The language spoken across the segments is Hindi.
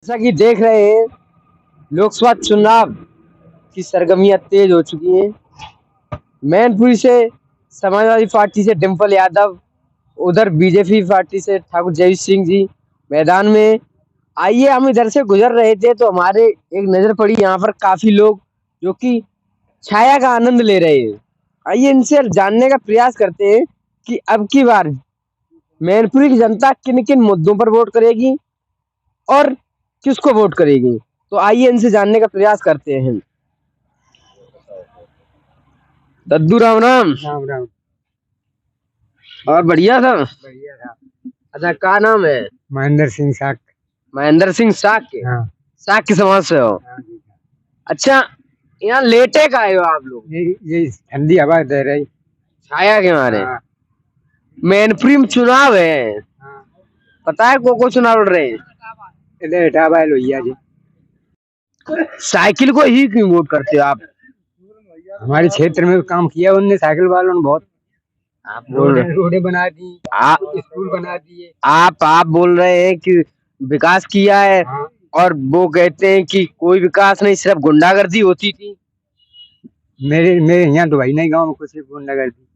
जैसा कि देख रहे हैं, लोकसभा चुनाव की सरगर्मियां तेज हो चुकी हैं। मैनपुरी से समाजवादी पार्टी से डिम्पल यादव, उधर बीजेपी पार्टी से ठाकुर जयवीर सिंह जी मैदान में। आइए, हम इधर से गुजर रहे थे तो हमारे एक नजर पड़ी यहाँ पर काफी लोग जो कि छाया का आनंद ले रहे हैं। आइए इनसे जानने का प्रयास करते हैं कि अब की बार मैनपुरी की जनता किन किन मुद्दों पर वोट करेगी और किसको वोट करेगी। तो आइए इनसे जानने का प्रयास करते हैं। दद्दू राम राम। राम राम। और बढ़िया था। बढ़िया था। अच्छा, क्या नाम है? महेंद्र सिंह साख। महेंद्र सिंह साख के। हाँ। साख के समाज से हो? हाँ जी। अच्छा, यहाँ लेटे का आए हो आप लोग? ये ठंडी हवा दे रही। छाया के मारे। हाँ। मैनपुरी में चुनाव है। हाँ। पता है को चुनाव लड़ रहे हैं? इधर हटावा है लोहिया जी। साइकिल को ही क्यों वोट करते हो आप? हमारे क्षेत्र में काम किया उनने, साइकिल वालों ने बहुत। आप बोल रहे रोडें बना दी, स्कूल बना दिए। आप बोल रहे हैं कि विकास किया है। हाँ। और वो कहते हैं कि कोई विकास नहीं, सिर्फ गुंडागर्दी होती थी। मेरे यहाँ तो भाई नहीं, गाँव में कुछ गुंडागर्दी।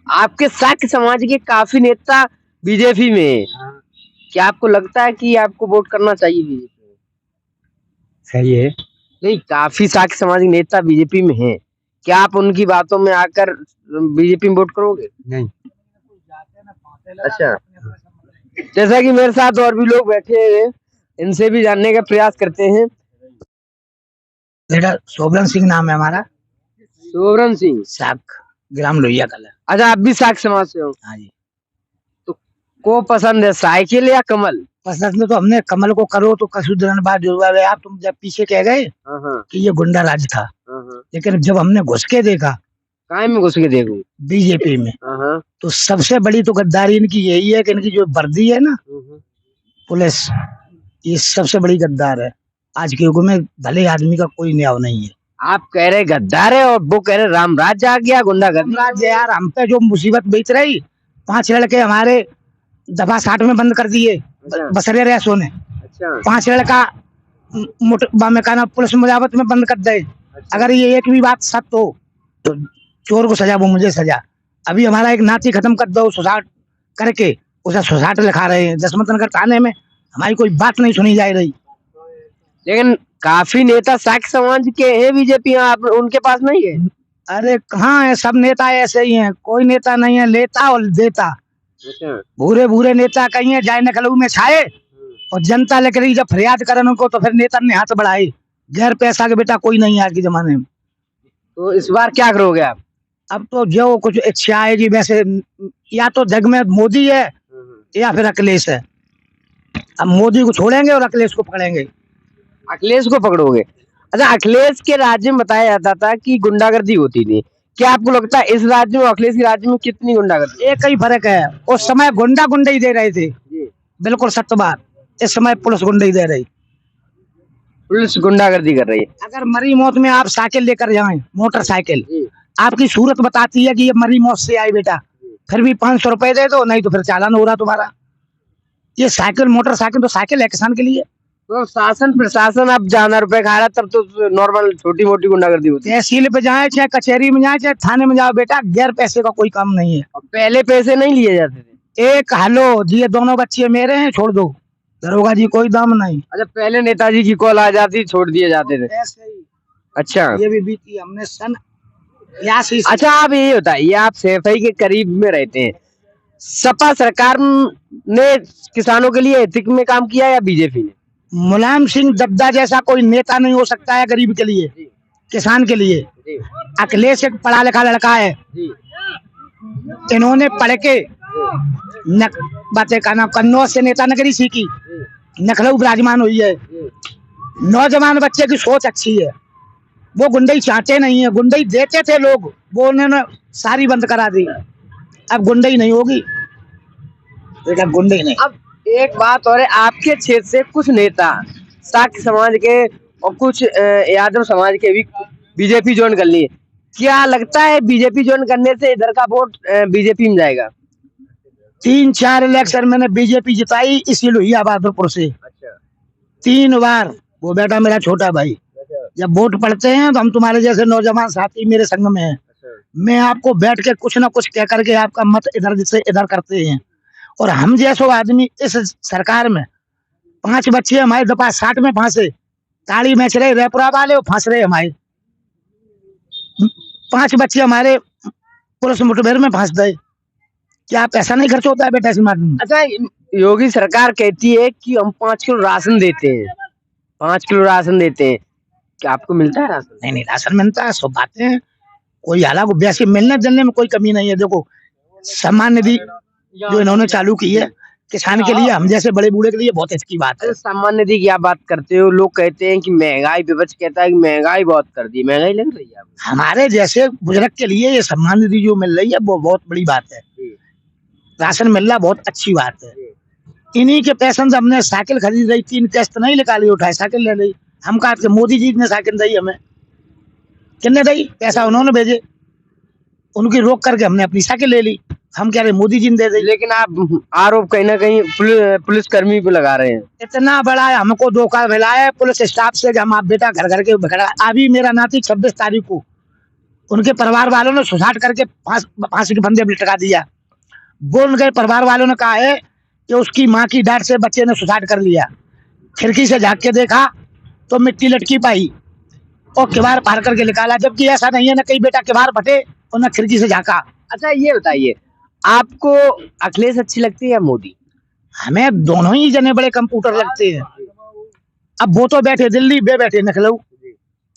आपके साक्य समाज के काफी नेता बीजेपी में है। हाँ। क्या आपको लगता है कि आपको वोट करना चाहिए बीजेपी में? सही है। नहीं, काफी साक्य समाज के नेता बीजेपी में हैं। क्या आप उनकी बातों में आकर बीजेपी में वोट करोगे? नहीं। अच्छा, जैसा कि मेरे साथ और भी लोग बैठे हैं, इनसे भी जानने का प्रयास करते हैं। मेरा सोबरन सिंह नाम है हमारा। सोबरन सिंह साख, ग्राम लोहिया कला। अच्छा, आप भी साक्य समाज से हो? हाँ जी। तो को पसंद है, साइकिल या कमल? पसंद तो हमने कमल को करो तो कसुदरन बाद जुड़वा। आप तुम जब पीछे कह गए कि ये गुंडा राज था, लेकिन जब हमने घुस के देखा, काय में घुस के देखूं, बीजेपी में, तो सबसे बड़ी तो गद्दारी इनकी यही है कि इनकी जो वर्दी है ना, पुलिस, ये सबसे बड़ी गद्दार है। आज के युग में भले आदमी का कोई न्याय नहीं है। आप कह रहे गद्दार है और वो कह रहे रामराज आ गया, गुंडागर्दी। रामराज यार, हम पे जो मुसीबत बीत रही, 5 लड़के हमारे दफा 60 में बंद कर दिए। बसरे रैसो ने। अच्छा। 5 लड़का पुलिस मुजावत में बंद कर दे। अच्छा। अगर ये एक भी बात सत्य हो तो चोर को सजा, वो मुझे सजा। अभी हमारा एक नाती खत्म कर दो, सुसाइड करके उसे सुसाइड लिखा रहे हैं। जसवंत नगर थाने में हमारी कोई बात नहीं सुनी जा रही। लेकिन काफी नेता साक्य समाज के हैं बीजेपी, आप उनके पास नहीं है? अरे कहाँ है, सब नेता ऐसे ही हैं। कोई नेता नहीं है लेता और देता। अच्छा। भूरे भूरे नेता कहीं है, जाए नकलऊ में छाए और जनता लेकर जब फरियाद करे उनको तो फिर नेता ने हाथ बढ़ाए। गैर पैसा के बेटा कोई नहीं है आज के जमाने में। तो इस बार क्या करोगे आप? अब तो जो कुछ इच्छा आएगी वैसे, या तो जग में मोदी है या फिर अखिलेश है। अब मोदी को छोड़ेंगे और अखिलेश को पकड़ेंगे। अखिलेश को पकड़ोगे? अच्छा, अखिलेश के राज्य में बताया जाता था कि गुंडागर्दी होती थी। क्या आपको लगता है इस राज्य में, अखिलेश के राज्य में कितनी गुंडागर्दी? एक ही फर्क है, उस समय गुंडा गुंडा ही दे रहे थे। बिल्कुल सत्य बात। इस समय पुलिस गुंडा ही दे रही। पुलिस गुंडागर्दी कर रही है। अगर मरी मौत में आप साइकिल लेकर जाएं, मोटरसाइकिल, आपकी सूरत बताती है कि ये मरी मौत से आई बेटा, फिर भी 500 रुपए दे दो, नहीं तो फिर चालान हो रहा तुम्हारा। ये साइकिल, मोटरसाइकिल तो साइकिल है किसान के लिए। तो शासन प्रशासन अब ज्यादा रुपए खा रहा, तब तो नॉर्मल छोटी मोटी गुंडागर्दी होती है। तहसील पे जाए, चाहे कचहरी में जाए, चाहे थाने में जाओ बेटा, गैर पैसे का कोई काम नहीं है। पहले पैसे नहीं लिए जाते थे? एक हेलो जी, ये दोनों बच्चे मेरे हैं, छोड़ दो, दरोगा जी कोई दाम नहीं। अच्छा, पहले नेताजी की कॉल आ जाती, छोड़ दिए जाते थे? ऐसे ही। अच्छा, ये भी बीती हमने सन 82। अच्छा, आप ये बताइए, आप सैफई के करीब में रहते हैं, सपा सरकार ने किसानों के लिए एथिक में काम किया या बीजेपी ने? मुलायम सिंह दबदा जैसा कोई नेता नहीं हो सकता है गरीब के लिए, किसान के लिए। अखिलेश एक पढ़ा लिखा लड़का है। इन्होंने पढ़ के बातें का नाम कन्नौज से नेता नगरी सीखी, लखनऊ विराजमान हुई है। नौजवान बच्चे की सोच अच्छी है, वो गुंडई चाहते नहीं है। गुंडई देते थे लोग, वो उन्होंने सारी बंद करा दी। अब गुंडई नहीं होगी बेटा, गुंडई नहीं। अब एक बात और है, आपके क्षेत्र से कुछ नेता साक्य समाज के और कुछ यादव समाज के भी बीजेपी ज्वाइन कर लिए। क्या लगता है बीजेपी ज्वाइन करने से इधर का वोट बीजेपी में जाएगा? 3-4 इलेक्शन मैंने बीजेपी जिताई इसी लोहिया बहादुरपुर से। अच्छा। 3 बार वो बेटा मेरा छोटा भाई, जब वोट पड़ते हैं तो हम तुम्हारे जैसे नौजवान साथी मेरे संग में हैं, मैं आपको बैठ के कुछ ना कुछ कह करके आपका मत इधर से इधर करते हैं। और हम जैसो आदमी इस सरकार में 5 बच्चे हमारे दफा 60 में फांसे, ताड़ी मैच रहे रेपुरा वाले वो फांस रहे हमारे 5 बच्चे हमारे पुलिस मुठभेड़ में फांस गए। क्या पैसा नहीं खर्च होता है बेटा समाज में? अच्छा, योगी सरकार कहती है कि हम 5 किलो राशन देते हैं, 5 किलो राशन देते हैं, क्या आपको मिलता है राशन? नहीं नहीं, राशन मिलता है, सब बातें हैं, कोई हालांकि वैसे मिलने जुलने में कोई कमी नहीं है। देखो सम्मान निधि जो इन्होंने चालू की है किसान के लिए, हम जैसे बड़े बूढ़े के लिए बहुत अच्छी बात है। सम्मान निधि की आप बात करते हो, लोग कहते हैं कि महंगाई, विपक्ष कहता है कि महंगाई बहुत कर दी, महंगाई लग रही है आपको? हमारे जैसे बुजुर्ग के लिए ये सम्मान निधि जो मिल रही है वो बहुत बड़ी बात है, राशन मिल रहा बहुत अच्छी बात है। इन्हीं के पैसे से हमने साइकिल खरीद रही, 3 किस्त नहीं निकाली, उठाई साइकिल ले ली। हम कहा कि मोदी जी ने साइकिल दी हमें, कितने दी? पैसा उन्होंने भेजे, उनकी रोक करके हमने अपनी साइकिल ले ली। हम कह रहे मोदी जी ने दे दी। लेकिन आप आरोप कहीं ना कहीं पुलिस कर्मी पे लगा रहे हैं। इतना बड़ा है, हमको धोखा मिला है पुलिस स्टाफ से कि हम आप बेटा घर घर के भगड़ा। अभी मेरा नाती 26 तारीख को उनके परिवार वालों ने सुसाइड करके फांसी के फंदे पे लटका दिया। वो उनके परिवार वालों ने कहा है कि उसकी माँ की डांट से बच्चे ने सुसाइड कर लिया। खिड़की से झाँक के देखा तो मिट्टी लटकी पाई और किवाड़ पार करके निकाला, जबकि ऐसा नहीं है ना कहीं बेटा किवाड़ फटे और ना खिड़की से झाँका। अच्छा ये बताइए, आपको अखिलेश अच्छी लगती है या मोदी? हमें दोनों ही जने बड़े कंप्यूटर लगते हैं। अब वो तो बैठे दिल्ली, बे बैठे लखनऊ,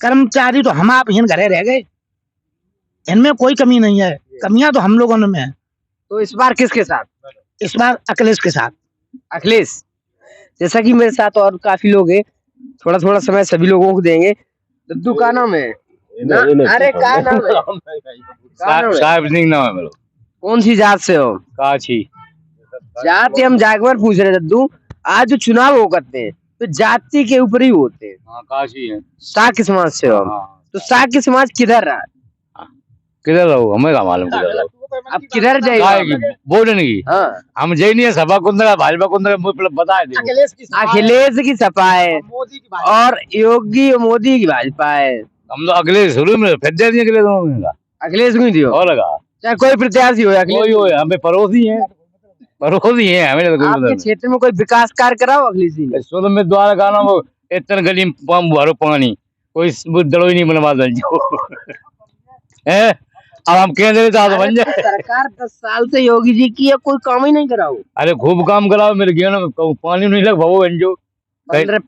कर्मचारी तो हम आप यहाँ घरे रह गए, इनमें कोई कमी नहीं है, कमियां तो हम लोगों में है। तो इस बार किसके साथ? इस बार अखिलेश के साथ। अखिलेश, जैसा कि मेरे साथ और काफी लोग हैं, थोड़ा थोड़ा समय सभी लोगों को देंगे। दद्दू का नाम है ना? अरे का नाम है? साहब सिंह नाम है मेरा। कौन सी जात से हो? काची। जात हम जागवर पूछ रहे दद्दू। आज जो चुनाव हो करते हैं तो जाति के ऊपर ही होते हैं। हाँ काशी है। साक समाज से हो? तो साक समाज किधर रहा? किधर रहो हमें क्या मालूम किधर रहो। अब किधर जाएगी बोलने की? हाँ, हम जई नहीं है सभा कुंदरा भाजपा कुंदरा बता दे। अखिलेश की सपा है और योगी मोदी की भाजपा है। हम तो अखिलेश शुरू में फिर दे दिए अखिलेश को ही दियो और लगा चाहे कोई प्रत्याशी हो। कोई हो हमें पड़ोसी है हमें तो आपके क्षेत्र में कोई विकास कार्य कराओ अखिलेश जी ने? शुरू में द्वारा गाना वो इतना गली में भरो पानी कोई दड़ोई नहीं बनवा है। अब हम कह दे बन जाए। सरकार 10 साल से योगी जी की है, कोई काम ही नहीं कराओ। अरे खूब काम कराओ मेरे ज्ञान पानी नहीं लग भाव जो 15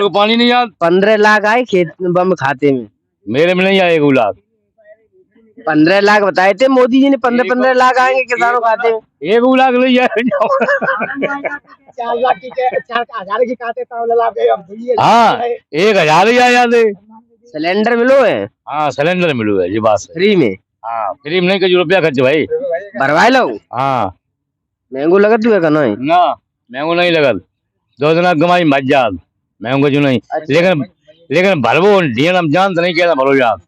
पानी नहीं याद 15 लाख आए खेत बम खाते में। मेरे में नहीं आए 1 लाख 15 लाख बताए थे मोदी जी ने। 15 लाख आएंगे किसानों खाते में। 1 लाख ले जाए। 4 लाख की 4,000 की काटे हाँ 1,000 ही आया थे। सिलेंडर मिलो है? हाँ सिलेंडर मिलो है ये बात फ्री में? हाँ फ्री में नहीं कुछ रुपया खर्च भाई भरवाए लो। हाँ महंगो लगत हुए का नहीं ना महंगो नहीं लगल 2 दिन कमाई मजा महंगो जो नहीं। लेकिन भरवो हम जानते नहीं क्या भरो याद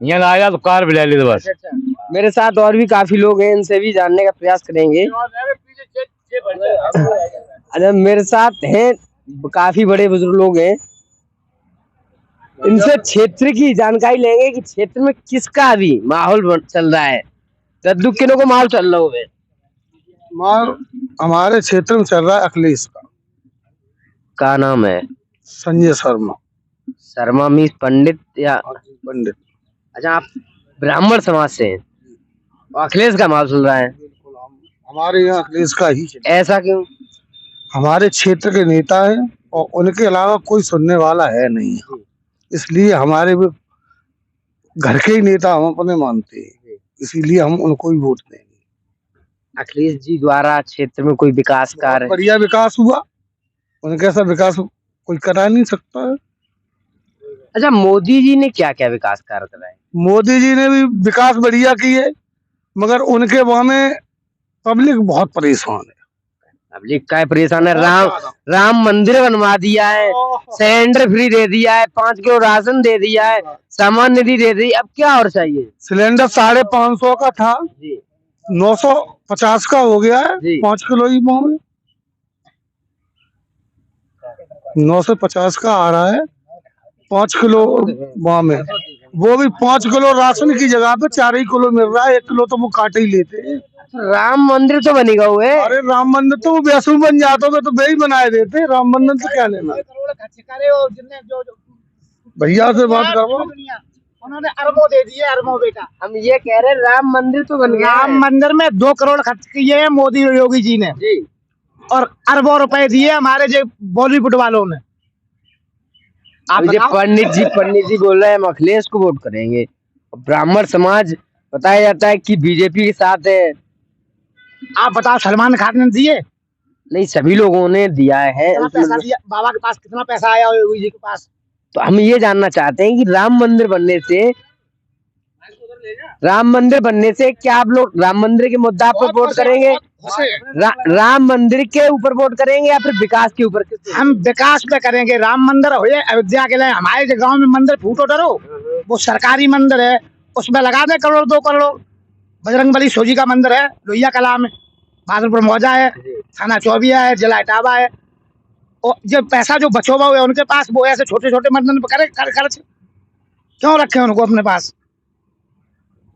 यहाँ आया तो कार भी ले ली बस। मेरे साथ और भी काफी लोग हैं, इनसे भी जानने का प्रयास करेंगे। अच्छा मेरे साथ हैं काफी बड़े बुजुर्ग लोग हैं, इनसे क्षेत्र की जानकारी लेंगे कि क्षेत्र में किसका अभी माहौल चल रहा है। दद्दू किनो को माहौल चल रहा है? माल हमारे क्षेत्र में चल रहा है अखिलेश का नाम है? संजय शर्मा। शर्मा मीन्स पंडित या पंडित। अच्छा आप ब्राह्मण समाज से हैं और अखिलेश का माहौल चल रहा है? हमारे यहाँ अखिलेश का ही। ऐसा क्यों? हमारे क्षेत्र के नेता है और उनके अलावा कोई सुनने वाला है नहीं, इसलिए हमारे भी घर के ही नेता हम अपने मानते हैं, इसीलिए हम उनको ही वोट देंगे। अखिलेश जी द्वारा क्षेत्र में कोई विकास कार्य? बढ़िया विकास हुआ, उनके ऐसा विकास कोई करा नहीं सकता है। अच्छा मोदी जी ने क्या क्या विकास कार्य कराए? मोदी जी ने भी विकास बढ़िया की है, मगर उनके वहां में पब्लिक बहुत परेशान है। पब्लिक का परेशान है? राम मंदिर बनवा दिया है, सिलेंडर फ्री दे दिया है, 5 किलो राशन दे दिया है, सामान निधि दे दी, अब क्या और चाहिए? सिलेंडर 550 का था 950 का हो गया है, 5 किलो ही में। 950 का आ रहा है, 5 किलो वहाँ में, वो भी 5 किलो राशन की जगह पे 4 ही किलो मिल रहा है, 1 किलो तो वो काट ही लेते हैं। राम मंदिर तो बनेगा हुए। अरे राम मंदिर तो वो वैसे बन जाता तो वे ही बनाए देते, राम मंदिर से क्या लेना। भैया से बात करो, उन्होंने अरबों दे दिए, अरबों बेटा। हम ये कह रहे हैं राम मंदिर तो बन गया राम है। मंदिर में 2 करोड़ खर्च किए हैं मोदी योगी जी ने, जी। और अरबों रुपए दिए हमारे जो बॉलीवुड वालों ने। आप अब ये बताओ। पंडित जी बोल रहे हैं हम अखिलेश को वोट करेंगे। ब्राह्मण समाज बताया जाता है कि बीजेपी के साथ है। आप बताओ, सलमान खान ने दिए? नहीं, सभी लोगों ने दिया है। कितना पैसा दिया? बाबा के पास कितना पैसा आया योगी जी के पास? तो हम ये जानना चाहते हैं कि राम मंदिर बनने से क्या आप लोग राम मंदिर के मुद्दा पर वोट करेंगे? राम मंदिर के ऊपर वोट करेंगे या फिर विकास के ऊपर? हम विकास पे करेंगे। राम मंदिर हो जाए अयोध्या के लिए, हमारे जो गांव में मंदिर फूटो डरो, वो सरकारी मंदिर है, उसमें लगा दे करोड़ 2 करोड़। बजरंगबली सोजी का मंदिर है लोहिया कला में, बादलपुर मौजा है, थाना चौबिया है, जिला इटावा है। और जो पैसा जो बचो हुआ है उनके पास, वो ऐसे छोटे छोटे मंदिर पे करे खर्च क्यों रखे उनको अपने पास?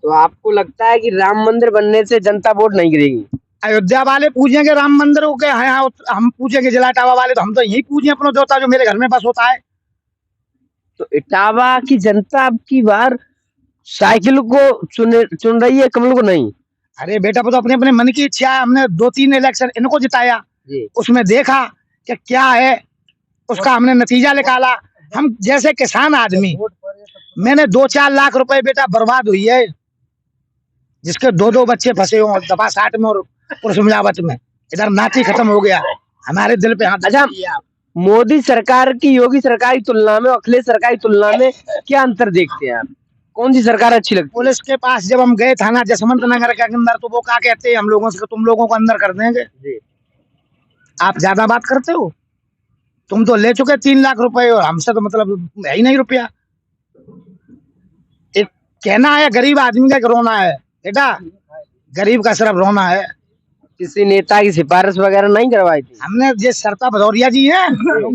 तो आपको लगता है कि राम मंदिर बनने से जनता वोट नहीं करेगी? अयोध्या वाले पूजेंगे राम मंदिर को, क्या है हम पूजेंगे जिला इटावा वाले, तो हम तो यही पूजे अपना देवता जो मेरे घर में बस होता है। तो इटावा की जनता अब की बार साइकिल को चुन रही है, कमल को नहीं। अरे बेटा, वो तो अपने अपने मन की इच्छा है। हमने 2-3 इलेक्शन इनको जिताया, उसमें देखा कि क्या है, उसका हमने नतीजा निकाला। हम जैसे किसान आदमी, मैंने 2-4 लाख रुपए बेटा बर्बाद हुई है, जिसके 2-2 बच्चे फंसे हो दफा 60 में और पुरुष मिलावट में। इधर नाती खत्म हो गया, हमारे दिल पे हाथ। अच्छा, मोदी सरकार की योगी सरकार की तुलना में, अखिलेश सरकार की तुलना में क्या अंतर देखते हैं आप? कौन सी सरकार अच्छी लगती है? पुलिस के पास जब हम गए थाना जसवंत नगर के अंदर, तो वो क्या कहते हैं हम लोगों से, तुम लोगों को अंदर कर देंगे। आप ज्यादा बात करते हो, तुम तो ले चुके 3 लाख रुपए और हमसे तो मतलब है ही नहीं रुपया। एक कहना है गरीब आदमी का रोना है बेटा, गरीब का सिर्फ रोना है। किसी नेता की सिफारिश वगैरह नहीं करवाई थी? हमने जो सरता भदौरिया जी हैं,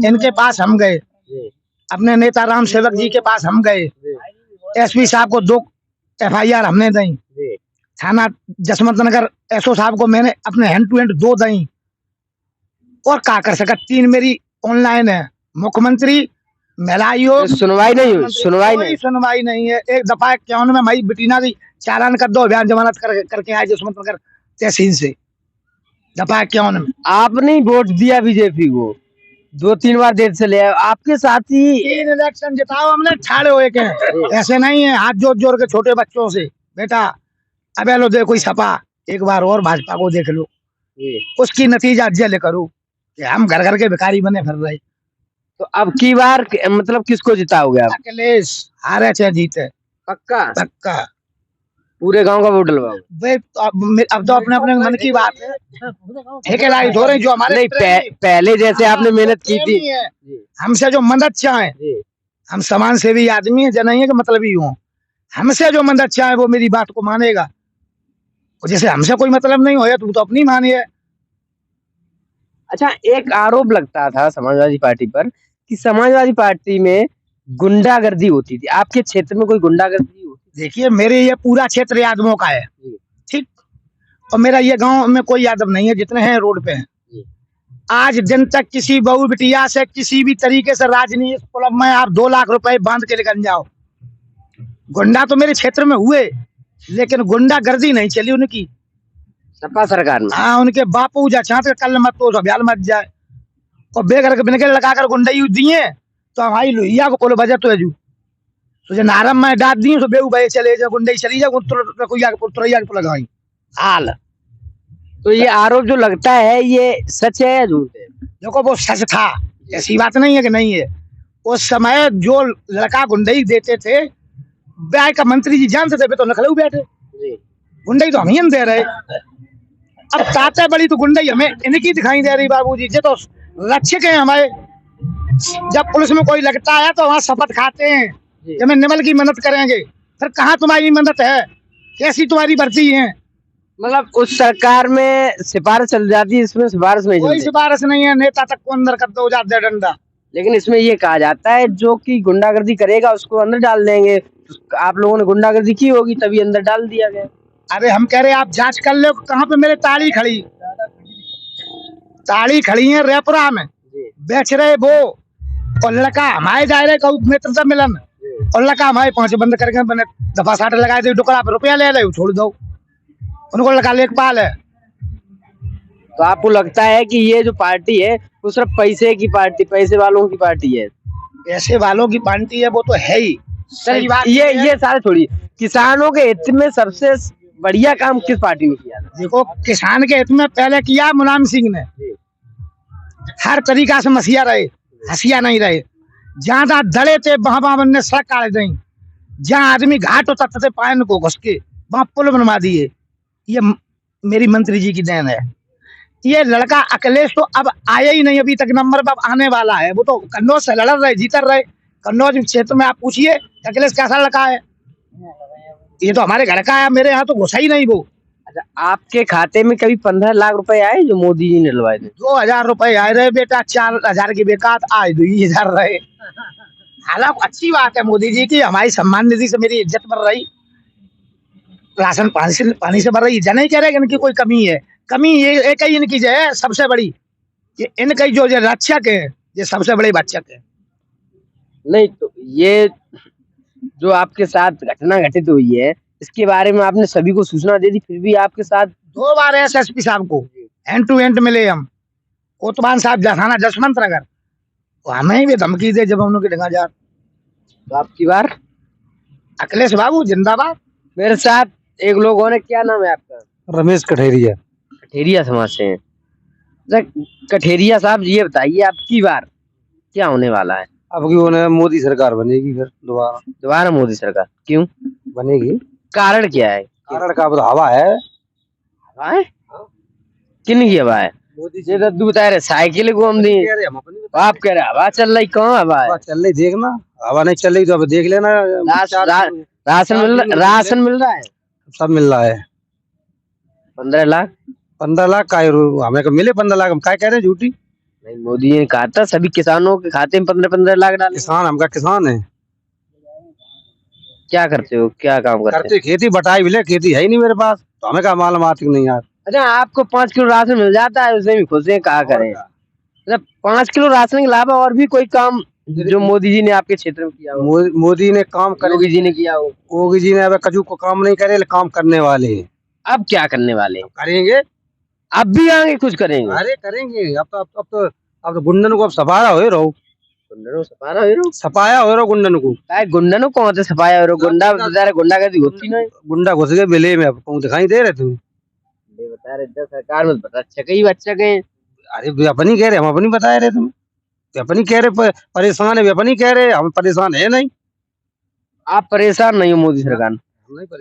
इनके पास हम गए, अपने नेता राम सेवक जी के पास हम गए, एसपी साहब को 2 FIR हमने दी, थाना जसवंत नगर SO साहब को मैंने अपने हैंड टू हैंड 2 दी। और क्या कर सका, 3 मेरी ऑनलाइन है, मुख्यमंत्री महिला आयोग, सुनवाई नहीं हुई। सुनवाई नहीं है। एक दफा 51 में मई बिटीना दी चालान कर दो, अभियान जमानत करके आए जसवंत नगर तहसील से, दफा 51 में। आपने वोट दिया बीजेपी को, 2-3 बार देर से ले आए, आपके साथ ही 3 इलेक्शन जिताओ हमने, ठाड़े हुए के। ऐसे नहीं है हाथ जोड़ जोड़ के छोटे बच्चों से, बेटा अब लो देखो सपा, एक बार और भाजपा को देख लो, उसकी नतीजा जल करो कि हम घर घर के भिखारी बने फिर रहे। तो अब की बार मतलब किसको जिताओगे आप? अखिलेश हारे चाहे जीते, पक्का? पक्का। पूरे गांव का वोट डलवाओगे? अब तो अपने अपने मन की बात है, ठेकेदारी हो रही जो हमारे नहीं, पहले जैसे आपने मेहनत की थी। हमसे जो मदद चाहे, हम समाज सेवी आदमी है, नहीं है कि मतलब ही हूँ, हमसे जो मदद चाहे वो मेरी बात को मानेगा, और जैसे हमसे कोई मतलब नहीं हो तो अपनी मानिए। अच्छा, एक आरोप लगता था समाजवादी पार्टी पर कि समाजवादी पार्टी में गुंडागर्दी होती थी। आपके क्षेत्र में कोई गुंडागर्दी होती? देखिए, मेरे ये पूरा क्षेत्र यादवों का है, ठीक, और मेरा ये गांव में कोई यादव नहीं है, जितने हैं रोड पे हैं। आज दिन तक किसी बहू बिटिया से किसी भी तरीके से राजनीति क्लब में आप 2 लाख रुपए बांध के लेकर जाओ। गुंडा तो मेरे क्षेत्र में हुए, लेकिन गुंडागर्दी नहीं चली उनकी सपा सरकार में। हाँ, उनके बापू जा चाहते कल मत तो अभियान मत जाए, और बेघर के बिनके लगाकर गुंडई दिए, तो हमारी लोहिया को कोलो बजट तो है जू, तो जो नारम में डाल दी तो बेऊ भाई चले जा गुंडई चली जा को लगाई हाल। तो ये आरोप जो लगता है ये सच है या झूठ है? देखो, वो सच था, ऐसी बात नहीं है कि नहीं है। उस समय जो लड़का गुंडई देते थे, ब्याह का मंत्री जी जानते थे, तो नखलऊ बैठे, गुंडई तो हम ही दे रहे। अब ताते बड़ी तो गुंडई हमें इनकी दिखाई दे रही बाबूजी, ये तो रक्षक है हमारे। जब पुलिस में कोई लगता है तो वहाँ शपथ खाते हैं कि मैं निमल की मदद करेंगे, फिर कहाँ तुम्हारी मदद है, कैसी तुम्हारी भर्ती है? मतलब उस सरकार में सिफारिश चल जाती है, इसमें सिफारिश नहीं कोई चलती। सिफारिश नहीं है, नेता तक को अंदर कर दो, जाते डंडा लेकिन इसमें ये कहा जाता है जो कि गुंडागर्दी करेगा उसको अंदर डाल देंगे। आप लोगों ने गुंडागर्दी की होगी तभी अंदर डाल दिया गया। अरे हम कह रहे आप जांच कर लो कहाँ पे मेरे ताड़ी खड़ी है रेपुरा में बेच रहे वो, और लड़का हमारे जा रहे मित्रता मिलन, और लड़का हमारे 5 बंद करके मैंने दफा 60 लगाए थे, टुकड़ा पे रुपया ले रहे छोड़ दो उनको, लड़का लेखपाल है। तो आपको लगता है कि ये जो पार्टी है वो सिर्फ पैसे की पार्टी, पैसे वालों की पार्टी है? पैसे वालों की पार्टी है वो तो है ही। सही बात ये सारे छोड़िए, किसानों के हित में सबसे बढ़िया काम किस पार्टी ने किया? देखो किसान के हित में पहले किया मुलायम सिंह ने, हर तरीका से मसीहा रहे, हसिया नहीं रहे। जहाँ जहाँ दड़े थे वहां ने सड़क काट दी, जहाँ आदमी घाट उतरते थे पायन को घुस के वहां पुल बनवा दिए। ये मेरी मंत्री जी की देन है। ये लड़का अखिलेश तो अब आया ही नहीं अभी तक, नंबर पर आने वाला है। वो तो कन्नौज से लड़ रहे, जीत रहे। कन्नौज क्षेत्र में आप पूछिए अखिलेश कैसा लड़का है, ये तो हमारे घर का है, मेरे यहाँ तो घुसा ही नहीं वो। अच्छा, आपके खाते में कभी 15 लाख रुपए आए जो मोदी जी ने डलवाए थे? 2000 रुपए आए रहे बेटा, 4000 की बेकात आज 2000 रहे। हालांकि अच्छी बात है मोदी जी की, हमारी सम्मान निधि से मेरी इज्जत बढ़ रही, राशन पानी से बढ़ रही। जन नहीं कह रहे इनकी कोई कमी है, कमी ये एक ही इनकी जो है सबसे बड़ी, ये इनकी जो रक्षक है, ये सबसे बड़े रक्षक है। नहीं तो ये जो आपके साथ घटना घटित हुई है इसके बारे में आपने सभी को सूचना दे दी, फिर भी आपके साथ 2 बार एसएसपी साहब को एंड टू एंड मिले हम, कोतवाल साहब थाना जसवंत नगर, तो हमें भी धमकी दे जब हम लोग ढंगा जा। तो आपकी बार अखिलेश बाबू जिंदाबाद। मेरे साथ एक लोग होने, क्या नाम है आपका? रमेश कठेरिया, कठेरिया समाज से हैं। कठेरिया साहब ये बताइए आपकी बार क्या होने वाला है? अब की होने मोदी सरकार बनेगी, फिर दोबारा मोदी सरकार क्यों बनेगी? कारण क्या है? कारण का हवा है। हवा है? किन की हवा है? मोदी जी तो बता रहे साइकिल को हम दी, आप कह रहे हवा चल रही, कहाँ हवा है? चल रही, देखना। हवा नहीं चल रही तो अब देख लेना। राशन मिल रहा है, सब मिल रहा है। 15 लाख 15 लाख का हमें मिले 15 लाख, हम क्या कह रहे हैं झूठी? नहीं, मोदी जी ने कहा था सभी किसानों के खाते में 15-15 लाख डाले। किसान हमका किसान है। क्या करते हो, क्या काम करते हो? खेती बटाई मिले, खेती है ही नहीं मेरे पास, तो हमें क्या मालूम आती नहीं यार। अच्छा, आपको 5 किलो राशन मिल जाता है, उसे भी खुश हैं, कहा करें। अच्छा, 5 किलो राशन के अलावा और भी कोई काम जो मोदी जी ने आपके क्षेत्र में किया हो? मोदी ने काम करे, योगी जी ने किया हो? योगी जी ने अब कजू को काम नहीं करे, काम करने वाले हैं। अब क्या करने वाले हैं? करेंगे, अब भी आगे कुछ करेंगे? अरे करेंगे। अब तो गुंडन को अब सफाया हो रहो, सफाया हो रहो गुंडन को। गुंडन को कौन से सफाया हो रहो? गुंडा बेचारे गुंडागर्दी होती नहीं। गुंडा घुस गए बिले में, अब कौन दिखाई दे रहे तुम? बता रहे सरकार में पता बच्चा के। अरे वे अपनी कह रहे, हम अपनी बता रहे तुम, अपनी कह रहे परेशान है, वे अपनी कह रहे, हम परेशान है नहीं। आप परेशान नहीं हो मोदी सरकार?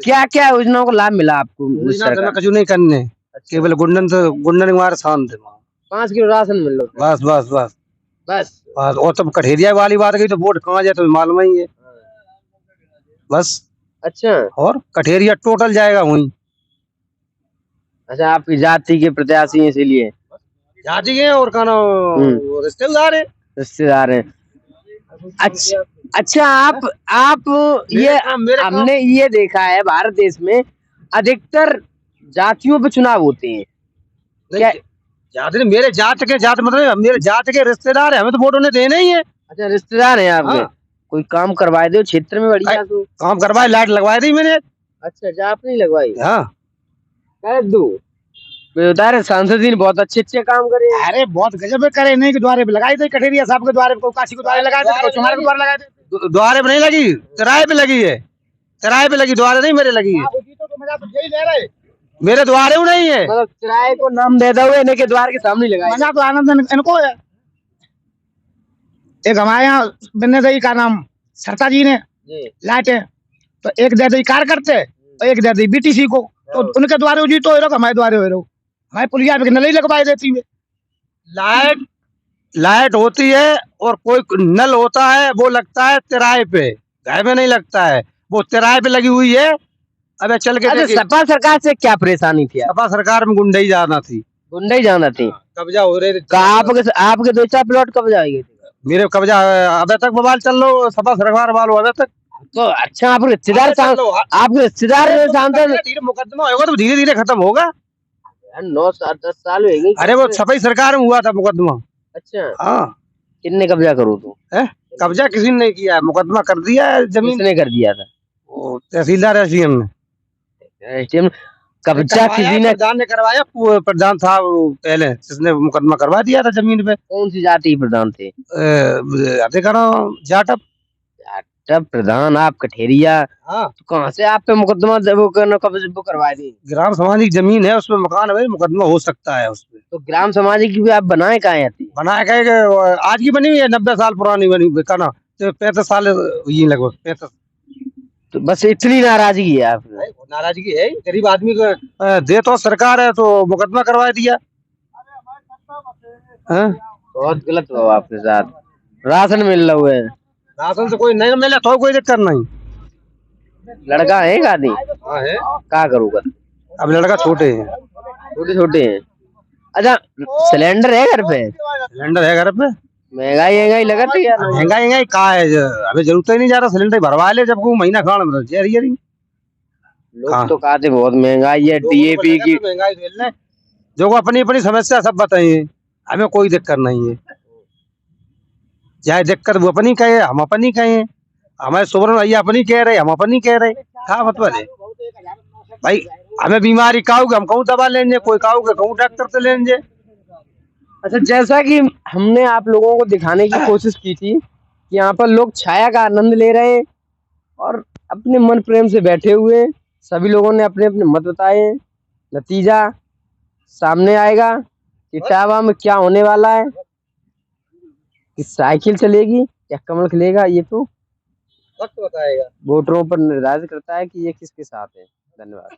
क्या क्या योजनाओं का लाभ मिला आपको? कजू नहीं करने, केवल गुंडन हमारे शांत है। 5 किलो राशन मिल लो, बस बस बस बस। और तब कठेरिया वाली बात गई तो वोट कहाँ जाए तो मालूम ही है। बस। अच्छा, और कठेरिया टोटल जाएगा वहीं। अच्छा, आपकी जाति के प्रत्याशी हैं इसीलिए? जाति के और कहना रिश्तेदार हैं। अच्छा, आप ये हमने ये देखा है भारत देश में अधिकतर जातियों पे चुनाव होते हैं। क्या जाति मेरे जात मतलब मेरे जात के रिश्तेदार है, हमें तो वोट उन्हें देना ही है। अच्छा, रिश्तेदार है आपके। हाँ। कोई काम करवाए दो क्षेत्र में बढ़िया, तो काम करवाए, लाइट लगवाई दी मैंने। अच्छा, आप नहीं लगवाई? हाँ, कर दो। बता रहे सांसद जी ने बहुत अच्छे काम करे। अरे बहुत गजब करे, नहीं के द्वारे पे लगाई थे, कठेरिया साहब के द्वारे पे, काशी के द्वारे लगाए थे, तुम्हारे के द्वारे लगाए थे। द्वारे पे नहीं लगी, किराए पे लगी है, किराए पे लगी, द्वारे नहीं मेरे लगी है। मेरे द्वारे नहीं है, मतलब किराए को नाम दे दो, इन्हें के द्वार के सामने लगाए। मजा तो आनंद इनको है। एक हमारे यहाँ बनने दई का नाम सरता जी ने लाइटे, तो एक दे दी कार्यकर्ते और एक दे दी बीटीसी को, तो उनके द्वारे हो जी तो हमारे द्वारे हो रहो, हमारे पुलिया पे नल ही लगवाई देती है। लाइट होती है और कोई नल होता है वो लगता है किराए पे, घर में नहीं लगता है, वो किराए पे लगी हुई है। अब चल के सपा सरकार से क्या परेशानी थी? सपा सरकार में गुंडई जाना थी, गुंडई जाना थी, कब्जा हो रहे थे। आपके 2-4 प्लॉट कब जाएंगे? मेरे कब्जा अभी तक बवाल चल लो, सपा सरकार वालों अभी तक। तो अच्छा आप रिश्तेदार आपके रिश्तेदार सांसद धीरे मुकदमा होगा तो धीरे धीरे खत्म होगा। 9 10 साल हुए गए। अरे वो सपा सरकार में हुआ था मुकदमा। अच्छा हाँ, कितने कब्जा करो तो? है कब्जा किसी ने नहीं किया है, मुकदमा कर दिया है जमीन। किसने कर दिया था? वो तहसीलदार एसडीएम ने। एसडीएम कब्जा किसी ने? प्रधान ने करवाया, प्रधान था वो पहले, जिसने मुकदमा करवा दिया था जमीन पे। कौन सी जाति प्रधान थे? जाटव। तब प्रधान आप कठेरिया। हाँ, तो कहाँ से आप पे मुकदमा वो करना कब्जा वो करवा दी? ग्राम समाज की जमीन है, उसमें मकान है भाई, मुकदमा हो सकता है उसपे। तो ग्राम समाज की भी आप बनाए कहाँ आती? बनाया गया कि आज की बनी हुई है, 90 साल पुरानी बनी हुई कहना, तो 35 साल हुई लगभग 35। तो बस इतनी नाराजगी है आप? नाराजगी है, गरीब आदमी को दे तो सरकार है तो मुकदमा करवा दिया। बहुत गलत हुआ आपके साथ। राशन मिल रहा है? राशन से कोई नहीं मिले तो कोई दिक्कत नहीं। लड़का है का नहीं? हाँ है। क्या करूँगा? अब लड़का छोटे हैं। छोटे छोटे हैं। अच्छा सिलेंडर है घर पे? सिलेंडर है घर पे। महंगाई लगत है यार। महंगाई कहाँ है, अभी जरूरत ही नहीं जा रहा, सिलेंडर भरवा ले जब को महीना खान में लोग तो कहते बहुत महंगाई है, डीएपी की महंगाई झेलने। जो को अपनी अपनी समस्या सब बताइए, हमें कोई दिक्कत नहीं है। चाहे दिक्कत वो अपनी कहे, हम अपनी कहे, हमारे सुब्रन भैया अपनी कह रहे, हम अपनी कह रहे, क्या मतलब है भाई? हमें बीमारी काऊगे हम कहूँ दवा लेंगे, कोई काऊगे कहूँ डॉक्टर से लेंगे। अच्छा जैसा कि हमने आप लोगों को दिखाने की कोशिश की थी कि यहाँ पर लोग छाया का आनंद ले रहे हैं और अपने मन प्रेम से बैठे हुए हैं। सभी लोगों ने अपने अपने मत बताए हैं। नतीजा सामने आएगा कि इटावा में क्या होने वाला है, कि साइकिल चलेगी या कमल खिलेगा, ये तो वक्त बताएगा। वोटरों पर निर्धारित करता है कि ये किसके साथ है। धन्यवाद।